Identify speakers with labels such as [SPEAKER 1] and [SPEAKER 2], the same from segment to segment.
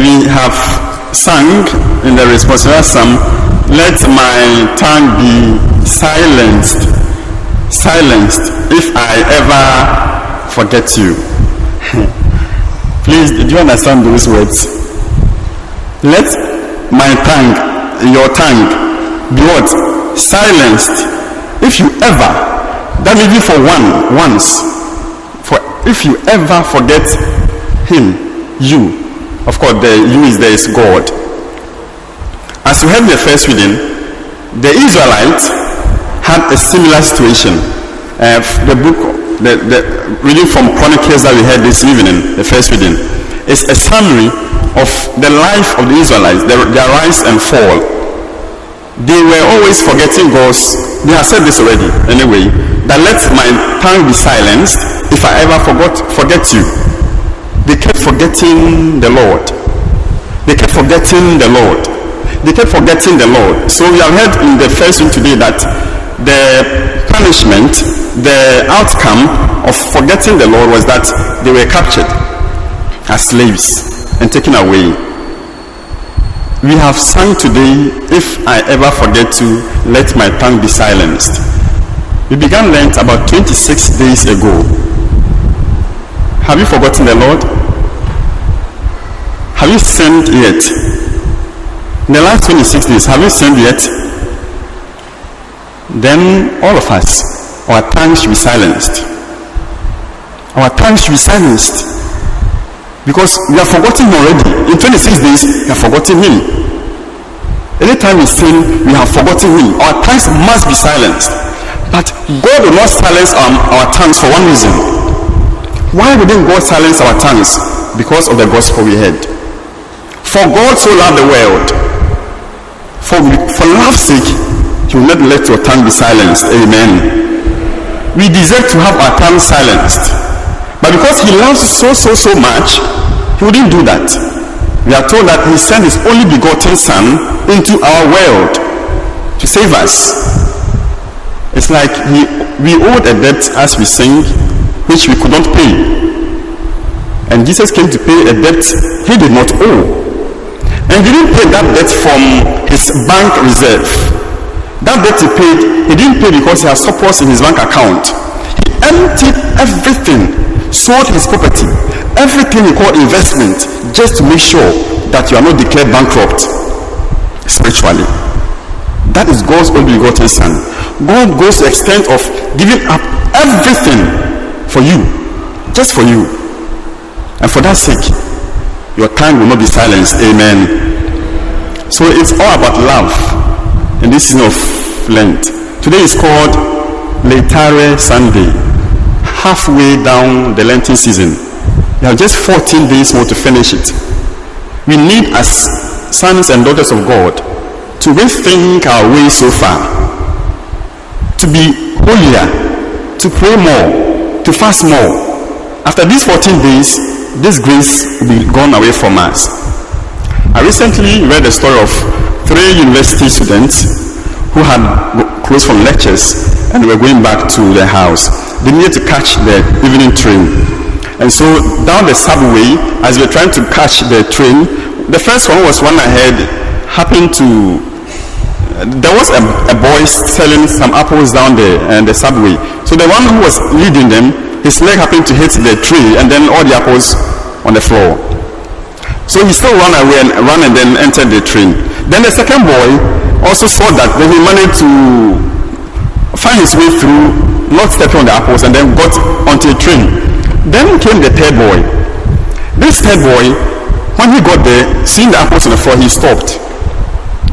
[SPEAKER 1] we have sung in the responsorial psalm, let my tongue be silenced if I ever forget you. Please, do you understand those words? Let my tongue, your tongue, be what? Silenced. If you ever, that may be for once. For if you ever forget him, you. Of course, the you is God. As you heard the first reading, the Israelites had a similar situation. The book, the reading from Chronicles that we heard this evening, the first reading, is a summary of the life of the Israelites, their rise and fall. They were always forgetting God's. They have said this already, anyway, that let my tongue be silenced if I ever forget you. They kept forgetting the Lord. They kept forgetting the Lord. They kept forgetting the Lord. So we have heard in the first one today that the punishment, the outcome of forgetting the Lord was that they were captured as slaves and taken away. We have sung today, if I ever forget you, let my tongue be silenced. We began Lent about 26 days ago. Have you forgotten the Lord? Have you sinned yet? In the last 26 days, have you sinned yet? Then all of us, our tongues should be silenced. Our tongues should be silenced. Because we have forgotten him already. In 26 days, we have forgotten him. Anytime we sin, we have forgotten him. Our tongues must be silenced. But God will not silence our tongues for one reason. Why wouldn't God silence our tongues? Because of the gospel we heard. For God so loved the world. For love's sake, he will not let your tongue be silenced. Amen. We deserve to have our tongue silenced. But because he loves so much, he wouldn't do that. We are told that he sent his only begotten son into our world to save us. It's like we owed a debt, as we sing, which we could not pay. And Jesus came to pay a debt he did not owe. And he didn't pay that debt from his bank reserve. That debt he didn't pay because he has surplus in his bank account. He emptied everything, sold his property, everything he called investment, just to make sure that you are not declared bankrupt spiritually. That is God's only begotten son. God goes to the extent of giving up everything for you, just for you. And for that sake, your tongue will not be silenced. Amen. So it's all about love in this season of Lent. Today is called Laetare Sunday. Halfway down the Lenten season. We have just 14 days more to finish it. We need, as sons and daughters of God, to rethink our ways so far. To be holier, to pray more, to fast more. After these 14 days, this grace will be gone away from us. I recently read the story of 3 university students who had closed from lectures and were going back to their house. They needed to catch the evening train. And so down the subway, as they were trying to catch the train, the first one was one ahead, there was a boy selling some apples down the subway. So the one who was leading them, his leg happened to hit the tree and then all the apples on the floor. So he still ran away and then entered the train. Then the second boy also saw that, then he managed to find his way through, not stepping on the apples, and then got onto a train. Then came the third boy. This third boy, when he got there, seeing the apples on the floor, he stopped.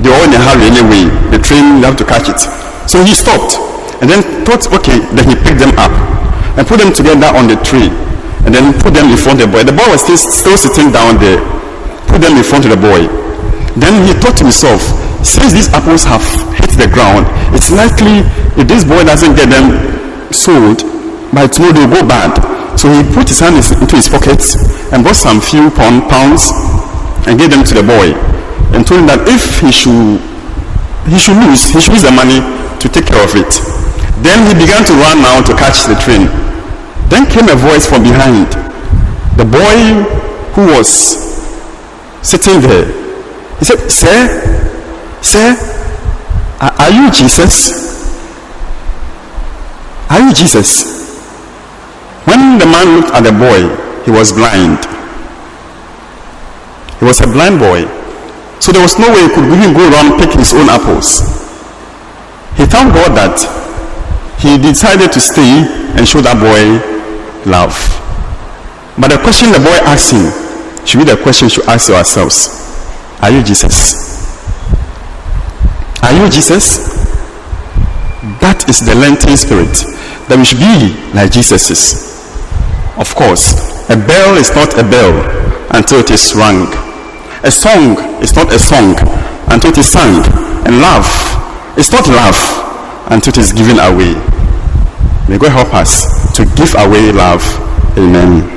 [SPEAKER 1] They were in a hurry anyway. The train, you have to catch it. So he stopped and then thought, okay, then he picked them up and put them together on the tree and then put them in front of the boy. The boy was still sitting down there. Put them in front of the boy. Then he thought to himself, since these apples have hit the ground, it's likely if this boy doesn't get them sold, by tomorrow they'll go bad. So he put his hand into his pockets and bought some few pounds and gave them to the boy and told him that if he should use the money to take care of it. Then he began to run now to catch the train. Then came a voice from behind. The boy who was sitting there. He said, Sir, are you Jesus? Are you Jesus? When the man looked at the boy, he was blind. He was a blind boy. So there was no way he could even go around pick his own apples. He thanked God that he decided to stay and show that boy love. But the question the boy asked him should be the question we should ask ourselves. Are you Jesus? Are you Jesus? That is the Lenten spirit, that we should be like Jesus is. Of course, a bell is not a bell until it is rung. A song is not a song until it is sung. And love is not love until it is given away. May God help us to give away love. Amen.